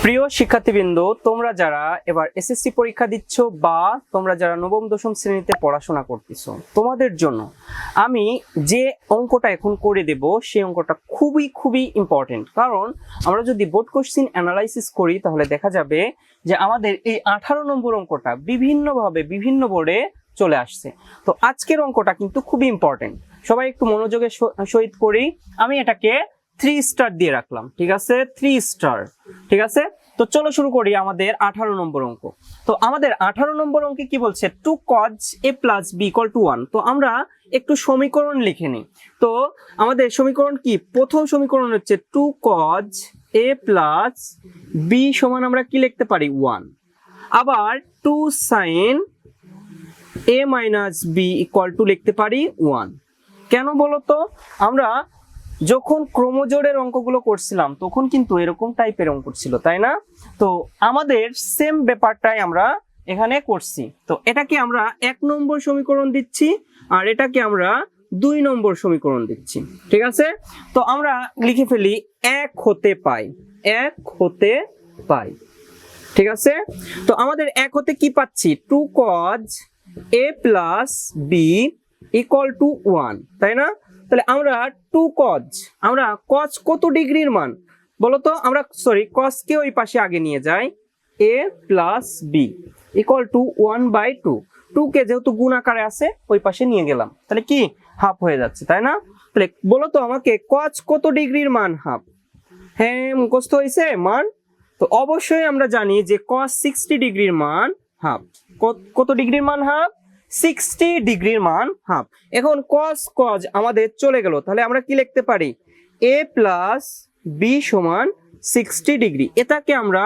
প্রিয় শিক্ষার্থীবৃন্দ, তোমরা যারা এবার এসএসসি পরীক্ষা দিচ্ছ বা তোমরা যারা নবম দশম শ্রেণীতে পড়াশোনা করতেছো, তোমাদের জন্য আমি যে অঙ্কটা এখন করে দেব সেই অঙ্কটা খুবই ইম্পর্টেন্ট। কারণ আমরা যদি বোর্ড কোশ্চেন অ্যানালাইসিস করি তাহলে দেখা যাবে যে আমাদের এই 18 নম্বর অঙ্কটা বিভিন্নভাবে বিভিন্ন বোর্ডে চলে আসছে। তো আজকের অঙ্কটা কিন্তু খুবই ইম্পর্টেন্ট, সবাই একটু মনোযোগের সহিত করি। আমি এটাকে 3 স্টার দিয়ে রাখলাম, ঠিক আছে, 3 স্টার, ঠিক আছে। তো চলো শুরু করি আমাদের 18 নম্বর অঙ্ক। তো আমাদের 18 নম্বর অঙ্কে কি বলছে, 2 cos a plus b equal to 1। তো আমরা একটু সমীকরণ লিখে নিই। তো আমাদের সমীকরণ কি, প্রথম সমীকরণ হচ্ছে 2 cos a plus b সমান আমরা কি লিখতে পারি 1। আবার 2 sin a minus b equal to লিখতে পারি 1। কেন বলো তো, আমরা যখন ক্রমজোড়ের অঙ্কগুলো করছিলাম তখন কিন্তু এরকম টাইপের অঙ্ক ছিল, তাই না? তো আমাদের সেম ব্যাপারটাই আমরা এখানে করছি। তো এটাকে আমরা 1 নম্বর সমীকরণ দিচ্ছি আর এটাকে আমরা 2 নম্বর সমীকরণ দিচ্ছি, ঠিক আছে। তো আমরা লিখে ফেলি 1 হতে পাই, 1 হতে পাই, ঠিক আছে। তো আমাদের 1 হতে কি পাচ্ছি, 2 cos a plus b equal to 1, তাই না? তাহলে আমরা 2 cos, আমরা cos কত ডিগ্রির মান বলো তো, আমরা cos কে ওই পাশে আগে নিয়ে যাই, a plus b equal to 1/2। 2 কে যেহেতু গুণ আকারে আছে ওই পাশে নিয়ে গেলাম, তাহলে কি হাফ হয়ে যাচ্ছে, তাই না? তাহলে বলো তো আমাকে cos কত ডিগ্রির মান হাফ। হ্যাঁ, মুখস্থ হয়েছে মান। তো অবশ্যই আমরা জানি যে cos 60 ডিগ্রির মান হাফ। কত ডিগ্রির মান হাফ, 60 ডিগ্রির মান হাফ। এখন cos আমাদের চলে গেল, তাহলে আমরা কি লিখতে পারি, a plus b সমান 60 ডিগ্রি। এটাকে আমরা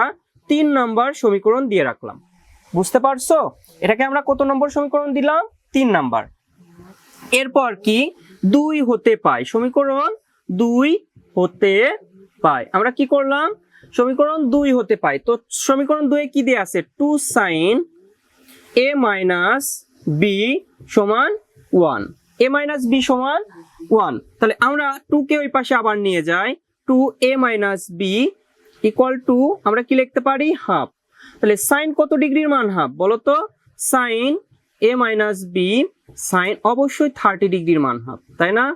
3 নম্বর সমীকরণ দিয়ে রাখলাম। বুঝতে পারছো, এটাকে আমরা কত নম্বর সমীকরণ দিলাম, 3 নাম্বার। এরপর কি 2 হতে পাই, সমীকরণ 2 হতে পাই, আমরা কি করলাম, সমীকরণ 2 হতে পাই। তো সমীকরণ 2 এ কি দেয়া আছে, 2 sin a minus b সমান 1, a minus b সমান 1। তাহলে আমরা 2 কে ওই পাশে আবার নিয়ে যাই, 2a minus b equal to আমরা কি লিখতে পারি হাফ। তাহলে sin কত ডিগ্রির মান হাফ বলো তো, sin a minus b, sin অবশ্যই 30 ডিগ্রির মান হাফ, তাই না?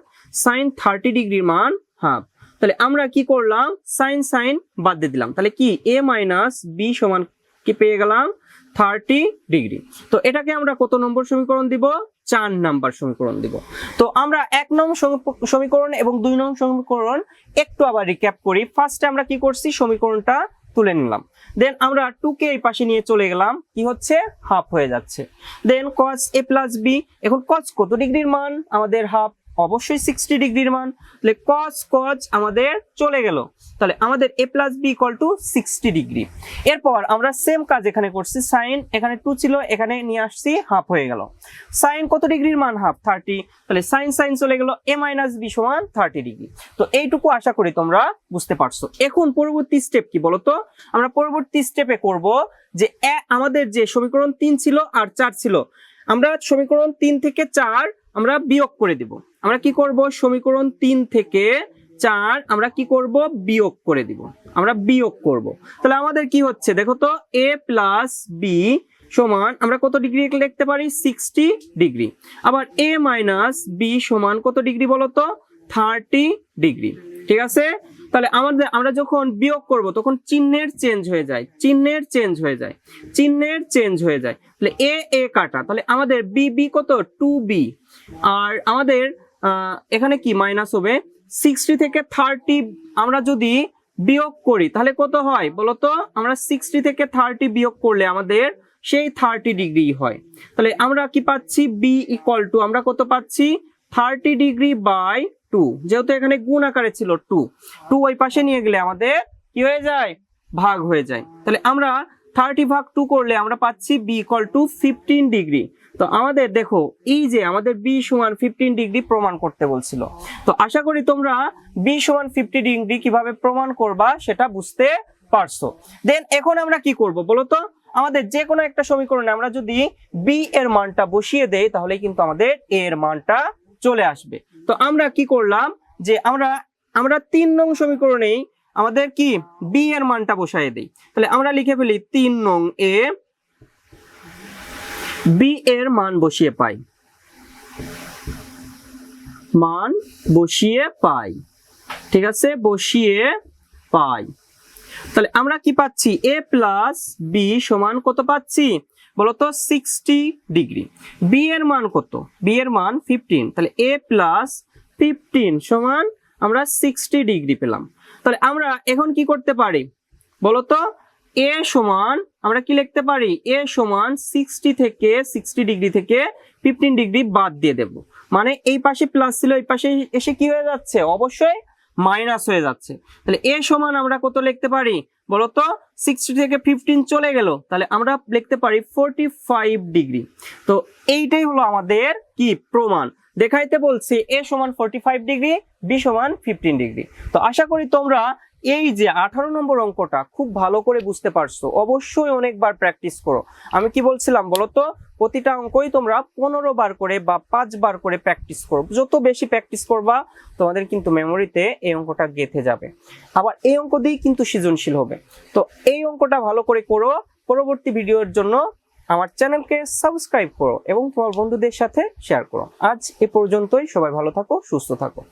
sin 30 ডিগ্রির মান হাফ। তাহলে আমরা কি করলাম, sin বাদ দিয়ে দিলাম, তাহলে কি a minus b সমান কি পেয়ে গেলাম 30 ডিগ্রি। তো এটাকে আমরা কত নম্বর সমীকরণ দিব, 4 নাম্বার সমীকরণ দিব। তো আমরা 1 নং সমীকরণ এবং 2 নং সমীকরণ একটু আবার রিক্যাপ করি। ফার্স্টে আমরা কি করছি, সমীকরণটা তুলে নিলাম, দেন আমরা 2 কে এই পাশে নিয়ে চলে গেলাম, কি হচ্ছে হাফ হয়ে যাচ্ছে। দেন cos a plus b, এখন cos কত ডিগ্রির মান আমাদের হাফ, অবশ্যই 60 ডিগ্রির মান। তাহলে cos আমাদের চলে গেল, তাহলে আমাদের a plus b equal to 60 degree. এরপর আমরা সেম কাজ এখানে করছি, sin এখানে 2 ছিল, এখানে নিয়ে আসছি, হাফ হয়ে গেল। sin কত ডিগ্রির মান হাফ, 30, তাহলে sin চলে গেল, a minus b সমান 30 ডিগ্রি। তো এইটুকু আশা করি তোমরা বুঝতে পারছো। এখন পরবর্তী স্টেপ কি বলতো, আমরা পরবর্তী স্টেপে করব যে আমাদের যে সমীকরণ 3 ছিল আর 4 ছিল, আমরা সমীকরণ 3 থেকে 4 আমরা বিয়োগ করে দিব। আমরা কি করব, সমীকরণ 3 থেকে 4 আমরা কি করব, বিয়োগ করে দিব, আমরা বিয়োগ করব। তাহলে আমাদের কি হচ্ছে দেখো তো, a plus b সমান আমরা কত ডিগ্রি লিখতে পারি, 60 ডিগ্রি। আবার a minus b সমান কত ডিগ্রি বলো তো, 30 ডিগ্রি, ঠিক আছে। তাহলে আমরা যখন বিয়োগ করব তখন চিহ্নের চেঞ্জ হয়ে যায়, চিহ্নের চেঞ্জ হয়ে যায়, চিহ্নের চেঞ্জ হয়ে যায়। তাহলে a কাটা, তাহলে আমাদের b কত 2b, আর আমাদের এখানে কি মাইনাস হবে, 60 থেকে 30 আমরা যদি বিয়োগ করি তাহলে কত হয় বলতো, আমরা 60 থেকে 30 বিয়োগ করলে আমাদের সেই 30 ডিগ্রি হয়। তাহলে আমরা কি পাচ্ছি, b ইকুয়াল টু আমরা কত পাচ্ছি, 30 ডিগ্রি বাই 2, যেহেতু এখানে গুণ আকারে ছিল 2 ওই পাশে নিয়ে গেলে আমাদের কি হয়ে যায়, ভাগ হয়ে যায়। তাহলে আমরা 30 ভাগ 2 করলে আমরা পাচ্ছি b ইকুয়াল টু 15 ডিগ্রি। তো আমাদের দেখো এই যে আমাদের b সমান 15 ডিগ্রি প্রমাণ করতে বলছিল। তো আশা করি তোমরা b সমান 50 ডিগ্রি কিভাবে প্রমাণ করবা সেটা বুঝতে পারছো। দেন এখন আমরা কি করব বলো তো, আমাদের যে কোনো একটা সমীকরণে আমরা যদি b এর মানটা বসিয়ে দেই তাহলে কিন্তু আমাদের a এর মানটা চলে আসবে। তো আমরা কি করলাম যে আমরা 3 নং সমীকরণেই আমাদের কি বি এর মানটা বসায় দেই। তাহলে আমরা লিখে ফেলি 3 নং এ বি এর মান বসিয়ে পাই, মান বসিয়ে পাই, ঠিক আছে, বসিয়ে পাই। তাহলে আমরা কি পাচ্ছি, এ প্লাস বি সমান কত পাচ্ছি বলতো 60 ডিগ্রি। বি এর মান কত, বি এর মান 15, তাহলে এ প্লাস 15 সমান আমরা 60 ডিগ্রি পেলাম। তাহলে আমরা এখন কি করতে পারি বলতো, এ সমান আমরা কি লিখতে পারি, এ সমান 60 ডিগ্রি থেকে 15 ডিগ্রি বাদ দিয়ে দেব, মানে এই পাশে প্লাস ছিল এই পাশে এসে কি হয়ে যাচ্ছে, অবশ্যই মাইনাস হয়ে যাচ্ছে। তাহলে এ সমান আমরা কত লিখতে পারি বলতো, 60 থেকে 15 চলে গেল, তাহলে আমরা লিখতে পারি 45 ডিগ্রি। তো এইটাই হলো আমাদের কি প্রমাণ, দেখাইতে বলছি এ সমান 45 ডিগ্রি, বি সমান 15 ডিগ্রি। তো আশা করি তোমরা এই যে 18 নম্বর অঙ্কটা খুব ভালো করে বুঝতে পারছো। অবশ্যই অনেকবার প্র্যাকটিস করো। আমি কি বলছিলাম বলতো, প্রতিটা অঙ্কই তোমরা 15 বার করে বা 5 বার করে প্র্যাকটিস করো। যত বেশি প্র্যাকটিস করবা তোমাদের কিন্তু মেমোরিতে এই অঙ্কটা গেঁথে যাবে। আবার এই অঙ্ক দিয়েই কিন্তু সৃজনশীল হবে। তো এই অঙ্কটা ভালো করে করো। পরবর্তী ভিডিওর জন্য আমার চ্যানেলকে সাবস্ক্রাইব করো এবং তোমার বন্ধুদের সাথে শেয়ার করো। আজ এ পর্যন্তই, সবাই ভালো থাকো, সুস্থ থাকো।